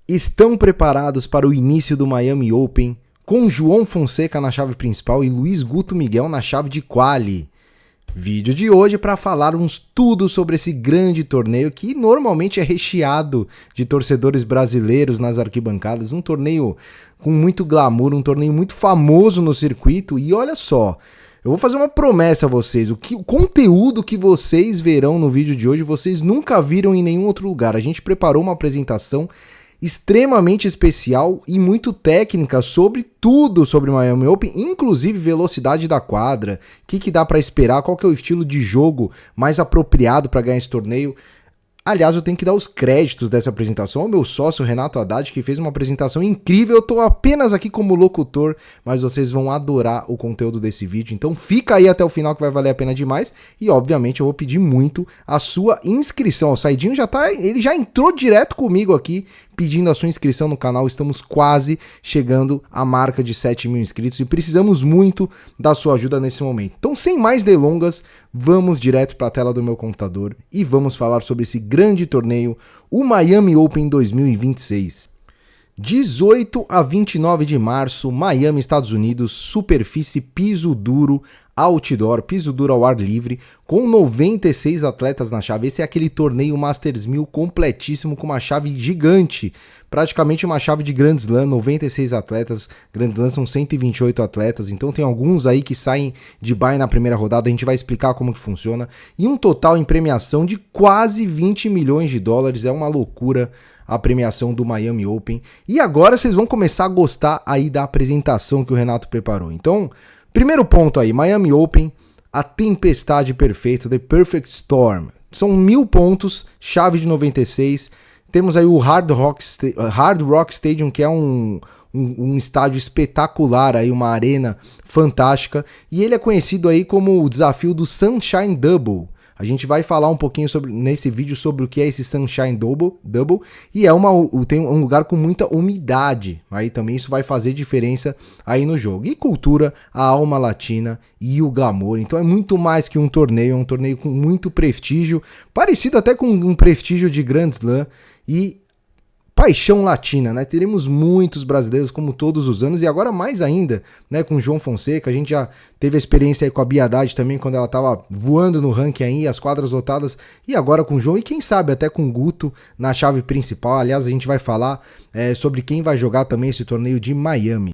Estão preparados para o início do Miami Open, com João Fonseca na chave principal e Luiz Guto Miguel na chave de quali. Vídeo de hoje para falarmos tudo sobre esse grande torneio que normalmente é recheado de torcedores brasileiros nas arquibancadas, um torneio com muito glamour, um torneio muito famoso no circuito. E olha só, eu vou fazer uma promessa a vocês, o conteúdo que vocês verão no vídeo de hoje vocês nunca viram em nenhum outro lugar. A gente preparou uma apresentação extremamente especial e muito técnica sobre tudo sobre o Miami Open, inclusive velocidade da quadra, o que dá para esperar, qual que é o estilo de jogo mais apropriado para ganhar esse torneio. Aliás, eu tenho que dar os créditos dessa apresentação ao meu sócio Renato Haddad, que fez uma apresentação incrível. Eu estou apenas aqui como locutor, mas vocês vão adorar o conteúdo desse vídeo. Então fica aí até o final que vai valer a pena demais. E obviamente eu vou pedir muito a sua inscrição. O Saidinho ele já entrou direto comigo aqui, pedindo a sua inscrição no canal. Estamos quase chegando à marca de 7.000 inscritos e precisamos muito da sua ajuda nesse momento. Então, sem mais delongas, vamos direto para a tela do meu computador e vamos falar sobre esse grande torneio, o Miami Open 2026. 18 a 29 de março, Miami, Estados Unidos, superfície piso duro, outdoor, piso duro ao ar livre, com 96 atletas na chave. Esse é aquele torneio Masters 1000 completíssimo, com uma chave gigante, praticamente uma chave de Grand Slam, 96 atletas, Grand Slam são 128 atletas, então tem alguns aí que saem de bye na primeira rodada, a gente vai explicar como que funciona, e um total em premiação de quase 20 milhões de dólares, é uma loucura a premiação do Miami Open. E agora vocês vão começar a gostar aí da apresentação que o Renato preparou. Então, primeiro ponto aí, Miami Open, a tempestade perfeita, The Perfect Storm. São 1000 pontos, chave de 96. Temos aí o Hard Rock Stadium, que é um estádio espetacular, aí, uma arena fantástica. E ele é conhecido aí como o desafio do Sunshine Double. A gente vai falar um pouquinho nesse vídeo sobre o que é esse Sunshine Double e tem um lugar com muita umidade, aí também isso vai fazer diferença aí no jogo. E cultura, a alma latina e o glamour, então é muito mais que um torneio, é um torneio com muito prestígio, parecido até com um prestígio de Grand Slam e paixão latina, né? Teremos muitos brasileiros como todos os anos e agora mais ainda, né, com o João Fonseca. A gente já teve a experiência aí com a Bia Haddad também, quando ela tava voando no ranking aí, as quadras lotadas, e agora com o João e quem sabe até com o Guto na chave principal. Aliás, a gente vai falar sobre quem vai jogar também esse torneio de Miami.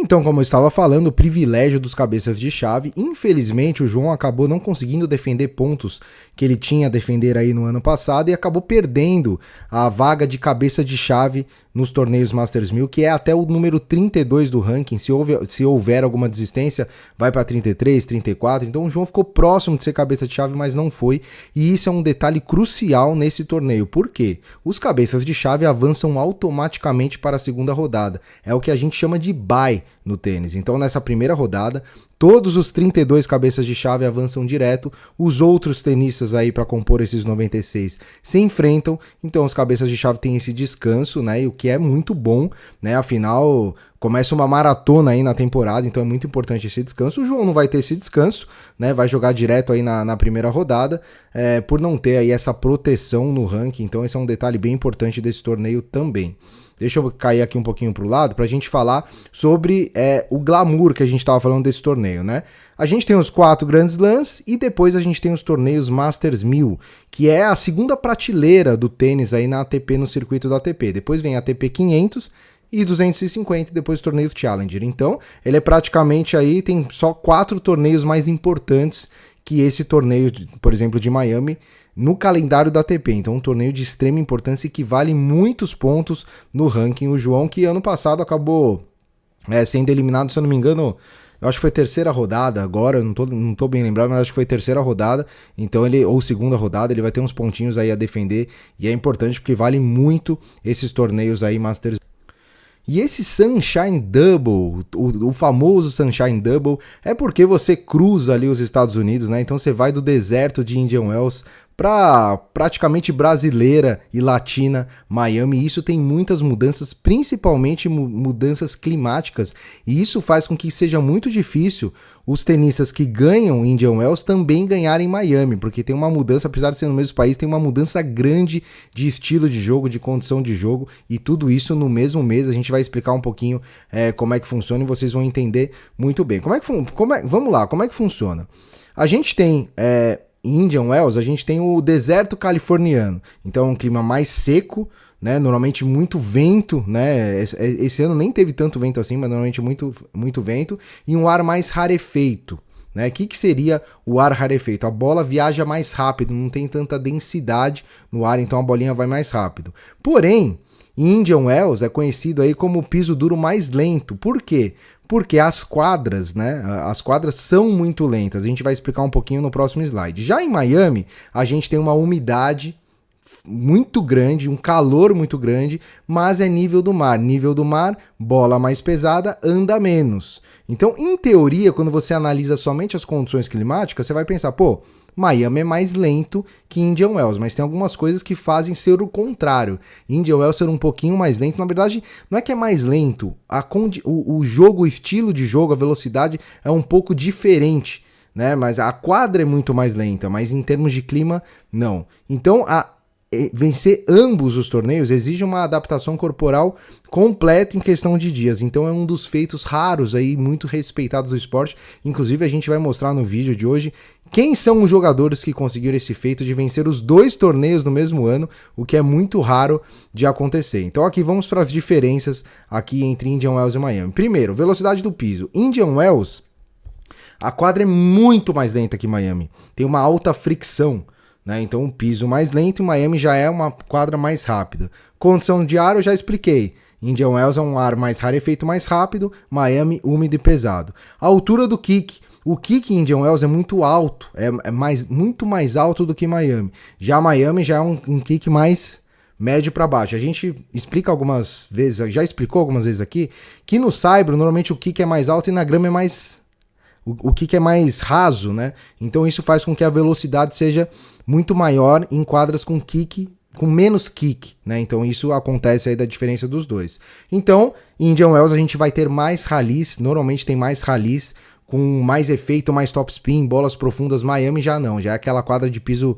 Então, como eu estava falando, o privilégio dos cabeças de chave. Infelizmente, o João acabou não conseguindo defender pontos que ele tinha a defender aí no ano passado e acabou perdendo a vaga de cabeça de chave nos torneios Masters 1000, que é até o número 32 do ranking. Se houver alguma desistência, vai para 33, 34. Então o João ficou próximo de ser cabeça de chave, mas não foi. E isso é um detalhe crucial nesse torneio. Por quê? Os cabeças de chave avançam automaticamente para a segunda rodada. É o que a gente chama de bye no tênis. Então nessa primeira rodada, todos os 32 cabeças de chave avançam direto, os outros tenistas aí para compor esses 96 se enfrentam, então os cabeças de chave têm esse descanso, né, e o que é muito bom, né, afinal começa uma maratona aí na temporada, então é muito importante esse descanso. O João não vai ter esse descanso, né, vai jogar direto aí na primeira rodada, por não ter aí essa proteção no ranking, então esse é um detalhe bem importante desse torneio também. Deixa eu cair aqui um pouquinho para o lado para a gente falar sobre o glamour que a gente estava falando desse torneio, né? A gente tem os 4 Grand Slams e depois a gente tem os torneios Masters 1000, que é a segunda prateleira do tênis aí na ATP, no circuito da ATP. Depois vem a ATP 500 e 250 e depois torneios Challenger. Então, ele é praticamente aí, tem só 4 torneios mais importantes que esse torneio, por exemplo, de Miami, no calendário da ATP. Então, um torneio de extrema importância e que vale muitos pontos no ranking. O João, que ano passado acabou sendo eliminado, se eu não me engano, eu acho que foi terceira rodada agora, eu não tô bem lembrado, mas acho que foi terceira rodada, então ou segunda rodada, ele vai ter uns pontinhos aí a defender, e é importante porque vale muito esses torneios aí, Masters. E esse Sunshine Double, o famoso Sunshine Double, é porque você cruza ali os Estados Unidos, né? Então você vai do deserto de Indian Wells para praticamente brasileira e latina Miami. Isso tem muitas mudanças, principalmente mudanças climáticas, e isso faz com que seja muito difícil os tenistas que ganham Indian Wells também ganharem Miami, porque tem uma mudança, apesar de ser no mesmo país, tem uma mudança grande de estilo de jogo, de condição de jogo, e tudo isso no mesmo mês. A gente vai explicar um pouquinho como é que funciona e vocês vão entender muito bem. Vamos lá, como é que funciona? A gente tem... Em Indian Wells, a gente tem o deserto californiano, então é um clima mais seco, né? Normalmente muito vento, né? Esse ano nem teve tanto vento assim, mas normalmente muito vento, e um ar mais rarefeito. Né? O que seria o ar rarefeito? A bola viaja mais rápido, não tem tanta densidade no ar, então a bolinha vai mais rápido. Porém, Indian Wells é conhecido aí como o piso duro mais lento. Por quê? Porque as quadras, né? As quadras são muito lentas. A gente vai explicar um pouquinho no próximo slide. Já em Miami, a gente tem uma umidade muito grande, um calor muito grande, mas é nível do mar. Nível do mar, bola mais pesada, anda menos. Então, em teoria, quando você analisa somente as condições climáticas, você vai pensar, pô, Miami é mais lento que Indian Wells, mas tem algumas coisas que fazem ser o contrário. Indian Wells ser um pouquinho mais lento, na verdade, não é que é mais lento, o jogo, o estilo de jogo, a velocidade é um pouco diferente, né? Mas a quadra é muito mais lenta, mas em termos de clima, não. Então, vencer ambos os torneios exige uma adaptação corporal completa em questão de dias, então é um dos feitos raros aí, muito respeitados do esporte. Inclusive a gente vai mostrar no vídeo de hoje quem são os jogadores que conseguiram esse feito de vencer os 2 torneios no mesmo ano, o que é muito raro de acontecer. Então aqui vamos para as diferenças aqui entre Indian Wells e Miami. Primeiro, velocidade do piso. Indian Wells, a quadra é muito mais lenta que Miami, tem uma alta fricção, né? Então, um piso mais lento, em Miami já é uma quadra mais rápida. Condição de ar eu já expliquei. Indian Wells é um ar mais rarefeito, mais rápido. Miami, úmido e pesado. A altura do kick. O kick em Indian Wells é muito alto. Muito mais alto do que Miami. Já Miami já é um kick mais médio para baixo. A gente explica algumas vezes, já explicou algumas vezes aqui, que no saibro, normalmente o kick é mais alto e na grama é mais... O kick é mais raso, né? Então isso faz com que a velocidade seja muito maior em quadras com menos kick, né? Então isso acontece aí da diferença dos dois. Então, em Indian Wells a gente vai ter mais rallies, normalmente tem mais rallies com mais efeito, mais topspin, bolas profundas. Miami já não, já é aquela quadra de piso,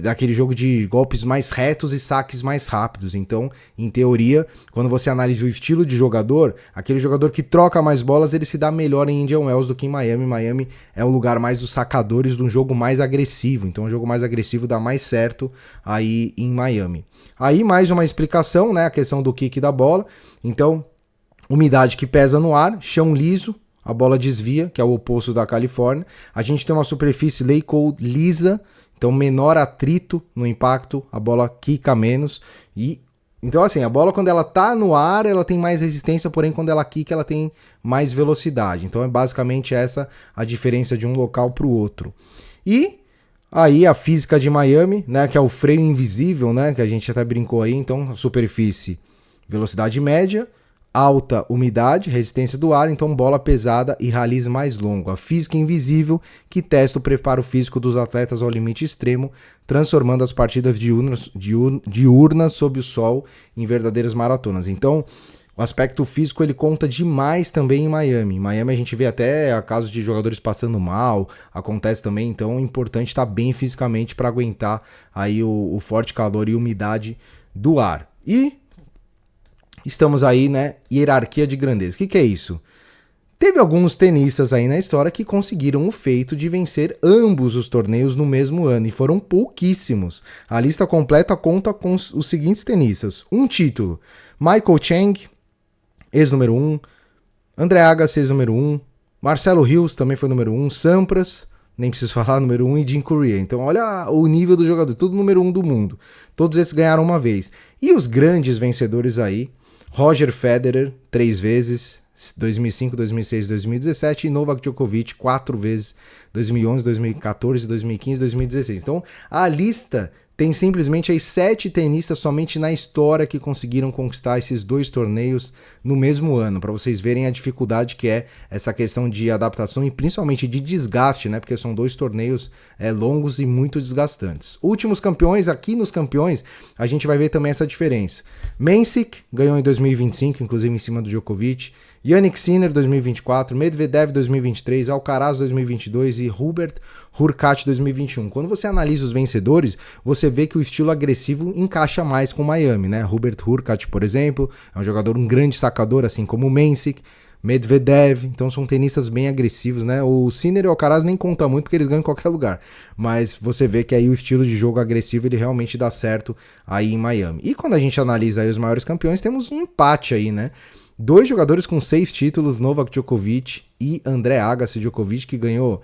daquele jogo de golpes mais retos e saques mais rápidos. Então, em teoria, quando você analisa o estilo de jogador, aquele jogador que troca mais bolas, ele se dá melhor em Indian Wells do que em Miami. Miami é o lugar mais dos sacadores, de um jogo mais agressivo. Então, o jogo mais agressivo dá mais certo aí em Miami. Aí, mais uma explicação, né? A questão do kick da bola. Então, umidade que pesa no ar, chão liso, a bola desvia, que é o oposto da Califórnia. A gente tem uma superfície lake cold lisa, então menor atrito no impacto, a bola quica menos. Então assim, a bola quando ela tá no ar, ela tem mais resistência, porém quando ela quica, ela tem mais velocidade. Então é basicamente essa a diferença de um local para o outro. E aí a física de Miami, né, que é o freio invisível, né, que a gente até brincou aí. Então superfície, velocidade média, alta umidade, resistência do ar, então bola pesada e rallies mais longo. A física invisível que testa o preparo físico dos atletas ao limite extremo, transformando as partidas diurnas sob o sol em verdadeiras maratonas. Então, o aspecto físico ele conta demais também em Miami. Em Miami a gente vê até casos de jogadores passando mal, acontece também, então é importante estar bem fisicamente para aguentar aí o forte calor e umidade do ar. E estamos aí, né, hierarquia de grandeza. O que é isso? Teve alguns tenistas aí na história que conseguiram o feito de vencer ambos os torneios no mesmo ano, e foram pouquíssimos. A lista completa conta com os seguintes tenistas. Um título, Michael Chang, ex-número 1, André Agassi, ex-número 1, Marcelo Rios, também foi número 1, Sampras, nem preciso falar, número 1, e Jim Courier. Então olha o nível do jogador, tudo número 1 do mundo. Todos esses ganharam uma vez. E os grandes vencedores aí, Roger Federer, 3 vezes, 2005, 2006, 2017, e Novak Djokovic, 4 vezes, 2011, 2014, 2015, 2016. Então, a lista Tem simplesmente aí 7 tenistas somente na história que conseguiram conquistar esses 2 torneios no mesmo ano, para vocês verem a dificuldade que é essa questão de adaptação e principalmente de desgaste, né? Porque são 2 torneios longos e muito desgastantes. Últimos campeões, aqui nos campeões, a gente vai ver também essa diferença. Mensik ganhou em 2025, inclusive em cima do Djokovic. Jannik Sinner 2024, Medvedev 2023, Alcaraz 2022 e Hubert Hurkacz 2021. Quando você analisa os vencedores, você vê que o estilo agressivo encaixa mais com Miami, né? Hubert Hurkacz, por exemplo, é um jogador, um grande sacador, assim como o Mensik, Medvedev, então são tenistas bem agressivos, né? O Sinner e o Alcaraz nem conta muito porque eles ganham em qualquer lugar, mas você vê que aí o estilo de jogo agressivo ele realmente dá certo aí em Miami. E quando a gente analisa aí os maiores campeões, temos um empate aí, né? 2 jogadores com 6 títulos, Novak Djokovic e André Agassi Djokovic, que ganhou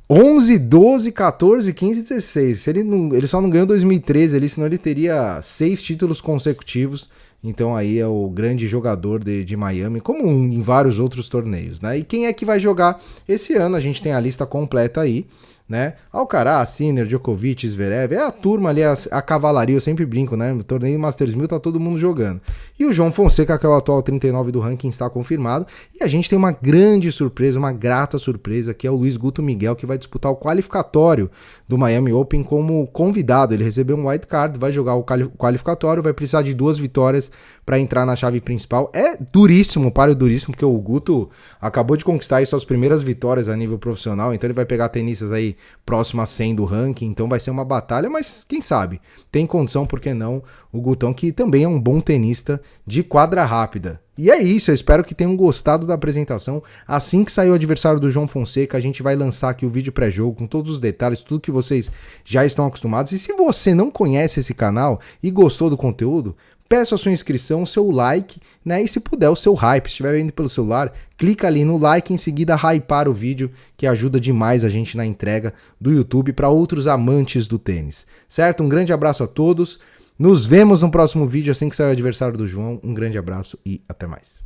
11, 12, 14, 15 e 16. Ele só não ganhou 2013 ali, senão ele teria 6 títulos consecutivos. Então aí é o grande jogador de Miami, como em vários outros torneios, né? E quem é que vai jogar esse ano? A gente tem a lista completa aí, né? Alcaraz, Sinner, Djokovic, Zverev, é a turma ali, a cavalaria, eu sempre brinco, né? No torneio Masters 1000 tá todo mundo jogando. E o João Fonseca, que é o atual 39 do ranking, está confirmado. E a gente tem uma grande surpresa, uma grata surpresa, que é o Luiz Guto Miguel, que vai disputar o qualificatório do Miami Open como convidado. Ele recebeu um white card, vai jogar o qualificatório, vai precisar de 2 vitórias para entrar na chave principal. É duríssimo, páreo duríssimo, porque o Guto acabou de conquistar aí suas primeiras vitórias a nível profissional, então ele vai pegar tenistas aí próximo a 100 do ranking, então vai ser uma batalha, mas quem sabe, tem condição, por que não, o Gutão, que também é um bom tenista de quadra rápida. E é isso, eu espero que tenham gostado da apresentação. Assim que sair o adversário do João Fonseca, a gente vai lançar aqui o vídeo pré-jogo com todos os detalhes, tudo que vocês já estão acostumados. E se você não conhece esse canal e gostou do conteúdo, peço a sua inscrição, o seu like, né? E se puder, o seu hype. Se estiver vendo pelo celular, clica ali no like, em seguida hypar o vídeo, que ajuda demais a gente na entrega do YouTube para outros amantes do tênis. Certo? Um grande abraço a todos. Nos vemos no próximo vídeo, assim que sair o adversário do João. Um grande abraço e até mais.